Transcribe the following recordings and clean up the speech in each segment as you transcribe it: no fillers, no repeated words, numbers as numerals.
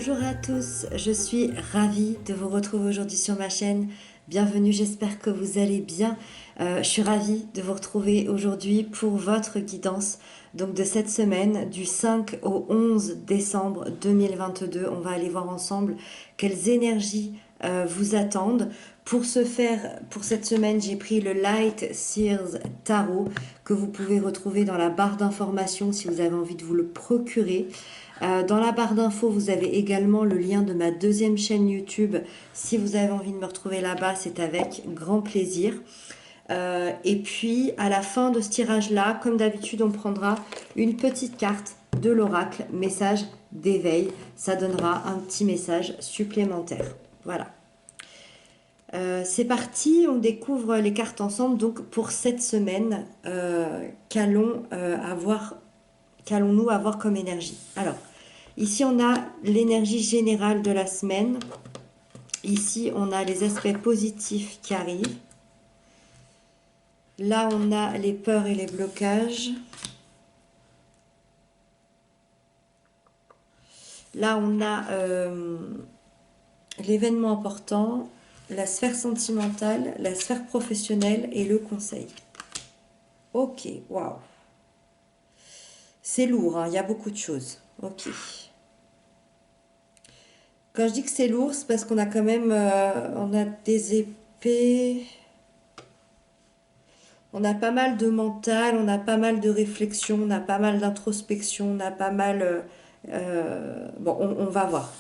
Bonjour à tous, je suis ravie de vous retrouver aujourd'hui sur ma chaîne. Bienvenue, j'espère que vous allez bien. Je suis ravie de vous retrouver aujourd'hui pour votre guidance donc de cette semaine du 5 au 11 décembre 2022. On va aller voir ensemble quelles énergies vous attendent. Pour ce faire, pour cette semaine, j'ai pris le Light Seers Tarot que vous pouvez retrouver dans la barre d'informations si vous avez envie de vous le procurer. Dans la barre d'infos, vous avez également le lien de ma deuxième chaîne YouTube. Si vous avez envie de me retrouver là-bas, c'est avec grand plaisir. Et puis, à la fin de ce tirage-là, comme d'habitude, on prendra une petite carte de l'oracle, message d'éveil. Ça donnera un petit message supplémentaire. Voilà. C'est parti, on découvre les cartes ensemble. Donc, pour cette semaine, qu'allons-nous avoir comme énergie? Alors, ici, on a l'énergie générale de la semaine. Ici, on a les aspects positifs qui arrivent. Là, on a les peurs et les blocages. Là, on a l'événement important, la sphère sentimentale, la sphère professionnelle et le conseil. Ok, waouh. C'est lourd, hein, il y a beaucoup de choses. Ok. Quand je dis que c'est lourd, c'est parce qu'on a quand même on a des épées. On a pas mal de mental, on a pas mal de réflexion, on a pas mal d'introspection, on a pas mal... bon, on va voir.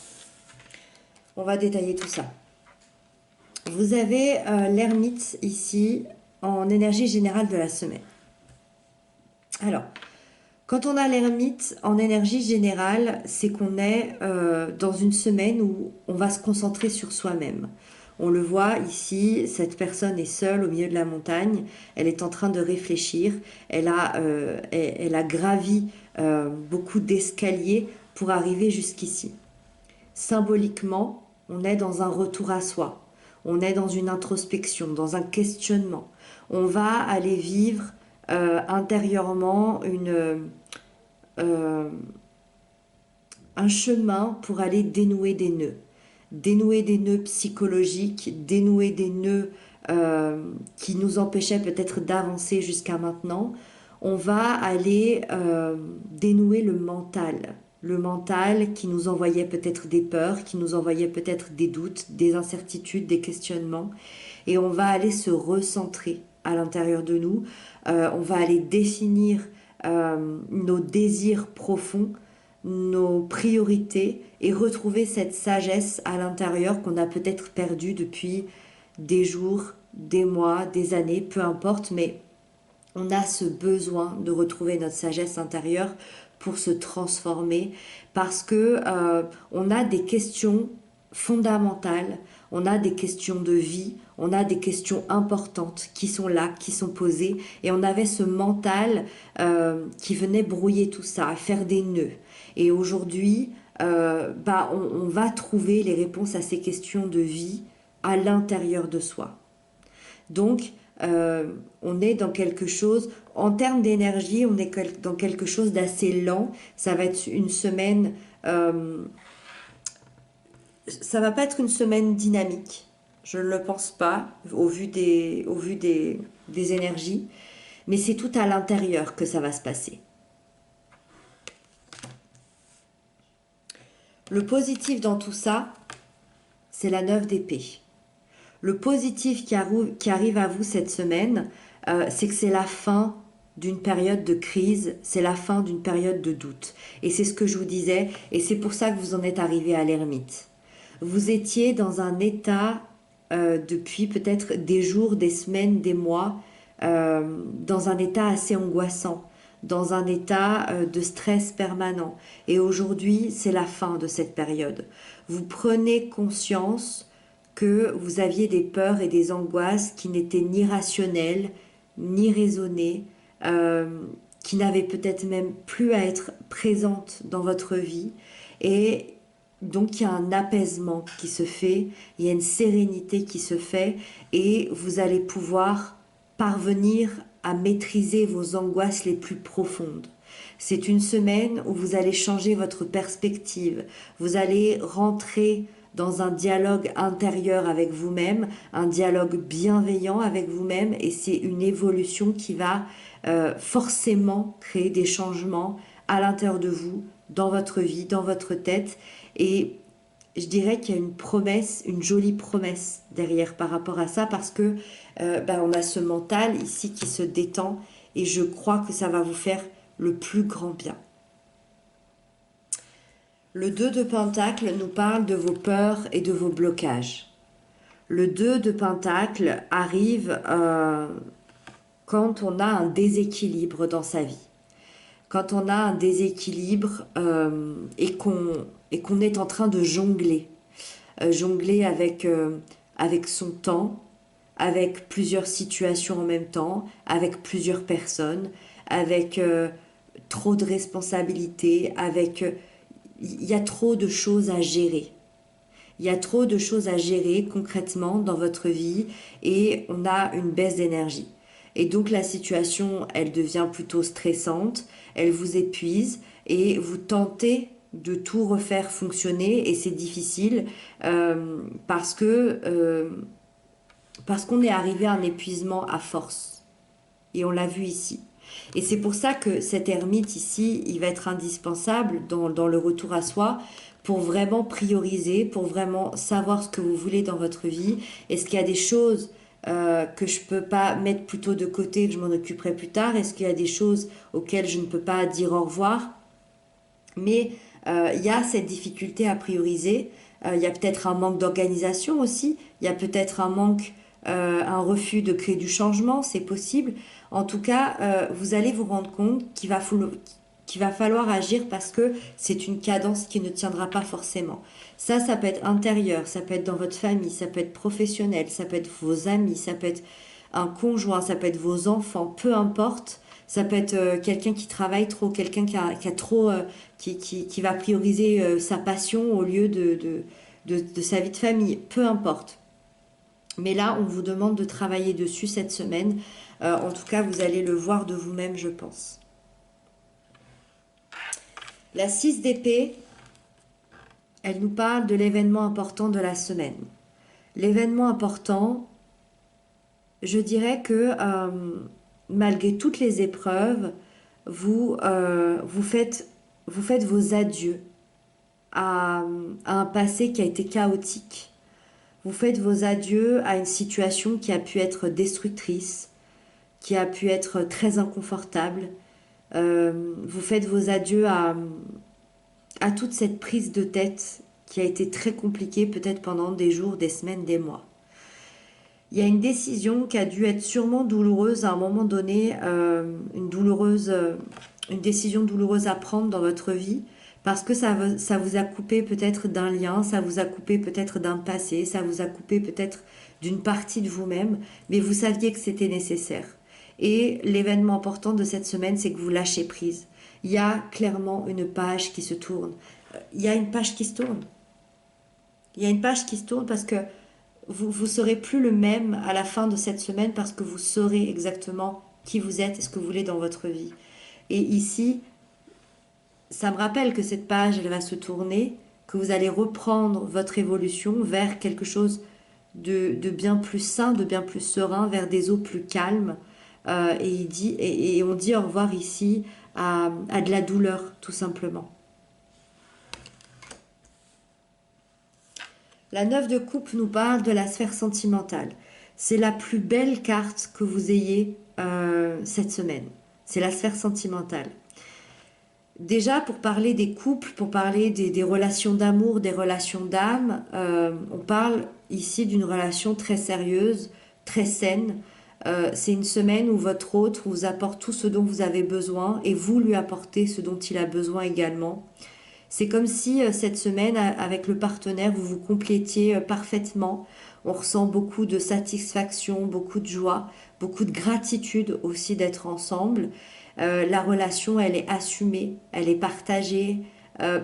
On va détailler tout ça. Vous avez l'ermite ici en énergie générale de la semaine. Alors, quand on a l'ermite en énergie générale, c'est qu'on est dans une semaine où on va se concentrer sur soi-même. On le voit ici, cette personne est seule au milieu de la montagne, elle est en train de réfléchir, elle a gravi beaucoup d'escaliers pour arriver jusqu'ici. Symboliquement, on est dans un retour à soi, on est dans une introspection, dans un questionnement. On va aller vivre intérieurement un chemin pour aller dénouer des nœuds. Dénouer des nœuds psychologiques, dénouer des nœuds qui nous empêchaient peut-être d'avancer jusqu'à maintenant. On va aller dénouer le mental qui nous envoyait peut-être des peurs, qui nous envoyait peut-être des doutes, des incertitudes, des questionnements. Et on va aller se recentrer à l'intérieur de nous. On va aller définir nos désirs profonds, nos priorités et retrouver cette sagesse à l'intérieur qu'on a peut-être perdue depuis des jours, des mois, des années, peu importe, mais on a ce besoin de retrouver notre sagesse intérieure pour se transformer parce que on a des questions fondamentales, on a des questions de vie, on a des questions importantes qui sont là, qui sont posées et on avait ce mental qui venait brouiller tout ça, faire des nœuds. Et aujourd'hui, on va trouver les réponses à ces questions de vie à l'intérieur de soi. Donc, on est dans quelque chose, en termes d'énergie, on est dans quelque chose d'assez lent. Ça va être une semaine, ça va pas être une semaine dynamique. Je ne le pense pas, au vu des énergies. Mais c'est tout à l'intérieur que ça va se passer. Le positif dans tout ça, c'est la 9 d'épée. Le positif qui arrive à vous cette semaine, c'est que c'est la fin d'une période de crise, c'est la fin d'une période de doute. Et c'est ce que je vous disais, et c'est pour ça que vous en êtes arrivé à l'ermite. Vous étiez dans un état depuis peut-être des jours, des semaines, des mois, dans un état assez angoissant, dans un état de stress permanent. Et aujourd'hui, c'est la fin de cette période. Vous prenez conscience que vous aviez des peurs et des angoisses qui n'étaient ni rationnelles, ni raisonnées, qui n'avaient peut-être même plus à être présentes dans votre vie. Et donc, il y a un apaisement qui se fait, il y a une sérénité qui se fait, et vous allez pouvoir parvenir à maîtriser vos angoisses les plus profondes. C'est une semaine où vous allez changer votre perspective. Vous allez rentrer dans un dialogue intérieur avec vous-même, un dialogue bienveillant avec vous-même, et c'est une évolution qui va forcément créer des changements à l'intérieur de vous, dans votre vie, dans votre tête. Et je dirais qu'il y a une promesse, une jolie promesse derrière par rapport à ça, parce que on a ce mental ici qui se détend, et je crois que ça va vous faire le plus grand bien. Le 2 de Pentacle nous parle de vos peurs et de vos blocages. Le 2 de Pentacle arrive quand on a un déséquilibre dans sa vie. Quand on a un déséquilibre et qu'on est en train de jongler. Jongler avec son temps, avec plusieurs situations en même temps, avec plusieurs personnes, avec trop de responsabilités, avec... il y a trop de choses à gérer. Il y a trop de choses à gérer concrètement dans votre vie et on a une baisse d'énergie. Et donc la situation, elle devient plutôt stressante, elle vous épuise et vous tentez de tout refaire fonctionner et c'est difficile parce qu'on est arrivé à un épuisement à force. Et on l'a vu ici. Et c'est pour ça que cet ermite ici, il va être indispensable dans le retour à soi pour vraiment prioriser, pour vraiment savoir ce que vous voulez dans votre vie. Est-ce qu'il y a des choses que je ne peux pas mettre plutôt de côté, que je m'en occuperai plus tard? Est-ce qu'il y a des choses auxquelles je ne peux pas dire au revoir? Mais il y a cette difficulté à prioriser. Il y a peut-être un manque d'organisation aussi. Il y a peut-être un manque, un refus de créer du changement. C'est possible. En tout cas, vous allez vous rendre compte qu'il va falloir agir parce que c'est une cadence qui ne tiendra pas forcément. Ça peut être intérieur, ça peut être dans votre famille, ça peut être professionnel, ça peut être vos amis, ça peut être un conjoint, ça peut être vos enfants, peu importe. Ça peut être quelqu'un qui travaille trop, quelqu'un qui a trop, qui va prioriser sa passion au lieu de sa vie de famille, peu importe. Mais là, on vous demande de travailler dessus cette semaine. En tout cas, vous allez le voir de vous-même, je pense. La 6 d'épée, elle nous parle de l'événement important de la semaine. L'événement important, je dirais que malgré toutes les épreuves, vous faites vos adieux à un passé qui a été chaotique. Vous faites vos adieux à une situation qui a pu être destructrice, qui a pu être très inconfortable. Vous faites vos adieux à toute cette prise de tête qui a été très compliquée peut-être pendant des jours, des semaines, des mois. Il y a une décision qui a dû être sûrement douloureuse à un moment donné, une décision douloureuse à prendre dans votre vie, parce que ça vous a coupé peut-être d'un lien, ça vous a coupé peut-être d'un passé, ça vous a coupé peut-être d'une partie de vous-même, mais vous saviez que c'était nécessaire. Et l'événement important de cette semaine, c'est que vous lâchez prise. Il y a clairement une page qui se tourne. Il y a une page qui se tourne. Il y a une page qui se tourne parce que vous serez plus le même à la fin de cette semaine parce que vous saurez exactement qui vous êtes et ce que vous voulez dans votre vie. Et ici, ça me rappelle que cette page, elle va se tourner, que vous allez reprendre votre évolution vers quelque chose de bien plus sain, de bien plus serein, vers des eaux plus calmes. Et on dit au revoir ici à de la douleur, tout simplement. La 9 de coupe nous parle de la sphère sentimentale. C'est la plus belle carte que vous ayez cette semaine. C'est la sphère sentimentale. Déjà, pour parler des couples, pour parler des relations d'amour, des relations d'âme, on parle ici d'une relation très sérieuse, très saine. C'est une semaine où votre autre vous apporte tout ce dont vous avez besoin et vous lui apportez ce dont il a besoin également. C'est comme si cette semaine, avec le partenaire, vous vous complétiez parfaitement. On ressent beaucoup de satisfaction, beaucoup de joie, beaucoup de gratitude aussi d'être ensemble. La relation, elle est assumée, elle est partagée.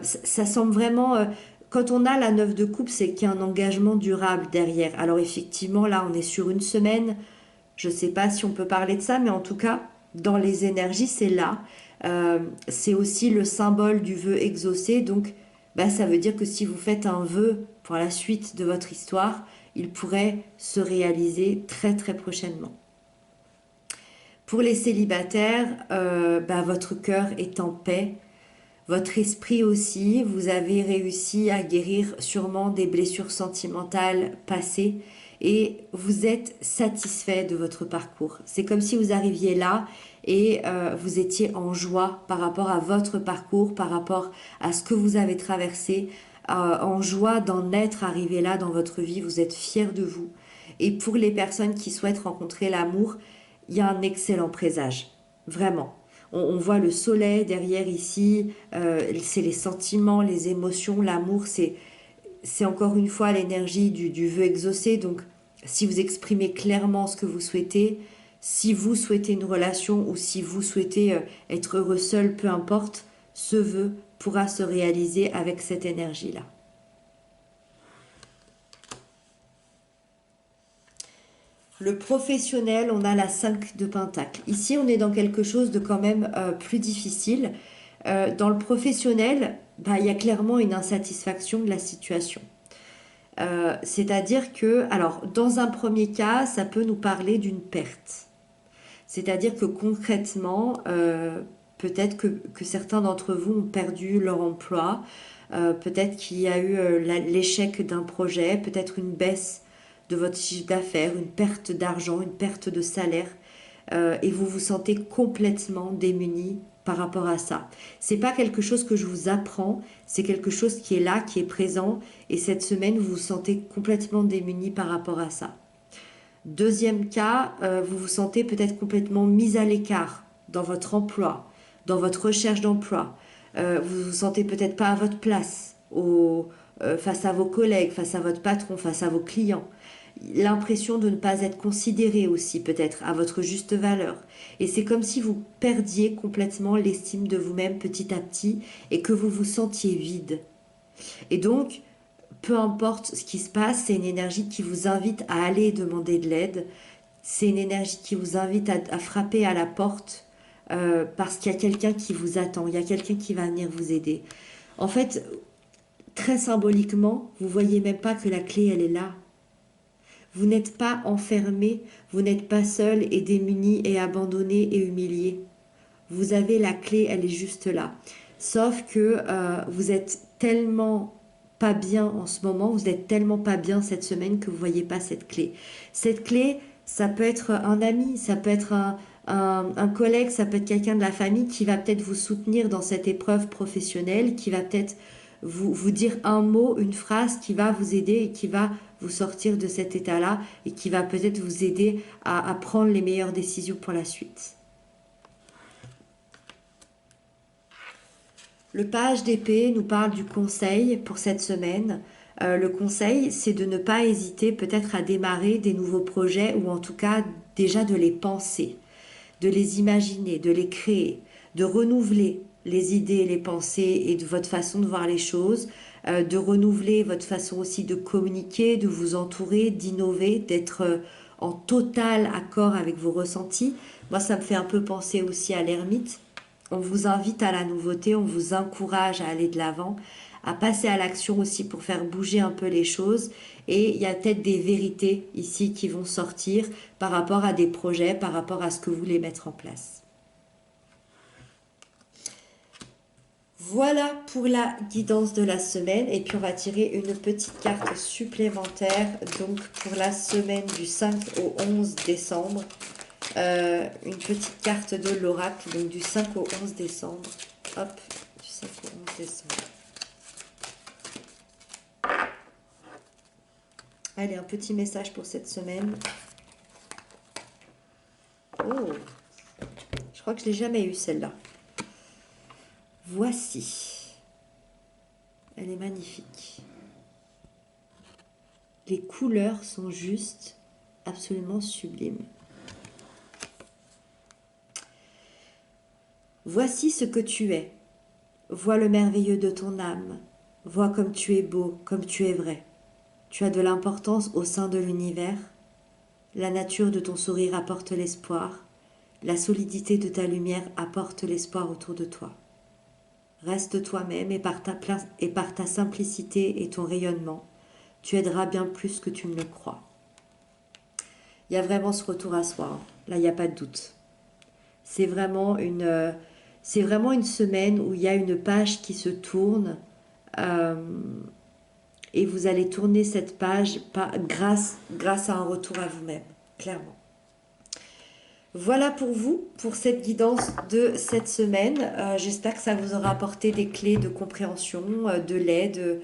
Ça semble vraiment... quand on a la 9 de coupe, c'est qu'il y a un engagement durable derrière. Alors effectivement, là, on est sur une semaine. Je ne sais pas si on peut parler de ça, mais en tout cas, dans les énergies, c'est là. C'est aussi le symbole du vœu exaucé. Donc, bah, ça veut dire que si vous faites un vœu pour la suite de votre histoire, il pourrait se réaliser très très prochainement. Pour les célibataires, bah, votre cœur est en paix. Votre esprit aussi, vous avez réussi à guérir sûrement des blessures sentimentales passées et vous êtes satisfait de votre parcours. C'est comme si vous arriviez là et vous étiez en joie par rapport à votre parcours, par rapport à ce que vous avez traversé, en joie d'en être arrivé là dans votre vie, vous êtes fier de vous. Et pour les personnes qui souhaitent rencontrer l'amour, il y a un excellent présage, vraiment. On voit le soleil derrière ici, c'est les sentiments, les émotions, l'amour, c'est encore une fois l'énergie du vœu exaucé. Donc, si vous exprimez clairement ce que vous souhaitez, si vous souhaitez une relation ou si vous souhaitez être heureux seul, peu importe, ce vœu pourra se réaliser avec cette énergie-là. Le professionnel, on a la 5 de Pentacle. Ici, on est dans quelque chose de quand même plus difficile. Dans le professionnel, bah, il y a clairement une insatisfaction de la situation. C'est-à-dire que, alors, dans un premier cas, ça peut nous parler d'une perte. C'est-à-dire que concrètement, peut-être que certains d'entre vous ont perdu leur emploi, peut-être qu'il y a eu l'échec d'un projet, peut-être une baisse de votre chiffre d'affaires, une perte d'argent, une perte de salaire, et vous vous sentez complètement démuni par rapport à ça. C'est pas quelque chose que je vous apprends, c'est quelque chose qui est là, qui est présent, et cette semaine vous vous sentez complètement démuni par rapport à ça. Deuxième cas, vous vous sentez peut-être complètement mis à l'écart dans votre emploi, dans votre recherche d'emploi. Vous vous sentez peut-être pas à votre place face à vos collègues, face à votre patron, face à vos clients. L'impression de ne pas être considéré aussi peut-être à votre juste valeur. Et c'est comme si vous perdiez complètement l'estime de vous-même petit à petit et que vous vous sentiez vide. Et donc, peu importe ce qui se passe, c'est une énergie qui vous invite à aller demander de l'aide. C'est une énergie qui vous invite à frapper à la porte parce qu'il y a quelqu'un qui vous attend, il y a quelqu'un qui va venir vous aider. En fait, très symboliquement, vous voyez même pas que la clé, elle est là. Vous n'êtes pas enfermé, vous n'êtes pas seul et démuni et abandonné et humilié. Vous avez la clé, elle est juste là. Sauf que vous êtes tellement pas bien en ce moment, vous êtes tellement pas bien cette semaine que vous voyez pas cette clé. Cette clé, ça peut être un ami, ça peut être un collègue, ça peut être quelqu'un de la famille qui va peut-être vous soutenir dans cette épreuve professionnelle, qui va peut-être vous dire un mot, une phrase qui va vous aider et qui va vous sortir de cet état-là et qui va peut-être vous aider à prendre les meilleures décisions pour la suite. Le page d'épée nous parle du conseil pour cette semaine. Le conseil, c'est de ne pas hésiter peut-être à démarrer des nouveaux projets ou en tout cas déjà de les penser, de les imaginer, de les créer, de renouveler les idées, les pensées et de votre façon de voir les choses, de renouveler votre façon aussi de communiquer, de vous entourer, d'innover, d'être en total accord avec vos ressentis. Moi, ça me fait un peu penser aussi à l'ermite. On vous invite à la nouveauté, on vous encourage à aller de l'avant, à passer à l'action aussi pour faire bouger un peu les choses. Et il y a peut-être des vérités ici qui vont sortir par rapport à des projets, par rapport à ce que vous voulez mettre en place. Voilà pour la guidance de la semaine. Et puis on va tirer une petite carte supplémentaire donc pour la semaine du 5 au 11 décembre. Une petite carte de l'oracle, donc du 5 au 11 décembre. Hop, du 5 au 11 décembre. Allez, un petit message pour cette semaine. Oh, je crois que je ne l'ai jamais eu celle-là. Voici. Elle est magnifique. Les couleurs sont juste absolument sublimes. Voici ce que tu es. Vois le merveilleux de ton âme. Vois comme tu es beau, comme tu es vrai. Tu as de l'importance au sein de l'univers. La nature de ton sourire apporte l'espoir. La solidité de ta lumière apporte l'espoir autour de toi. Reste toi-même et par ta simplicité et ton rayonnement, tu aideras bien plus que tu ne le crois. Il y a vraiment ce retour à soi, hein. Là, il n'y a pas de doute. C'est vraiment une semaine où il y a une page qui se tourne euh, et vous allez tourner cette page grâce à un retour à vous-même, clairement. Voilà pour vous, pour cette guidance de cette semaine. J'espère que ça vous aura apporté des clés de compréhension, de l'aide,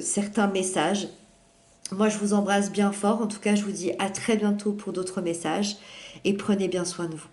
certains messages. Moi, je vous embrasse bien fort. En tout cas, je vous dis à très bientôt pour d'autres messages et prenez bien soin de vous.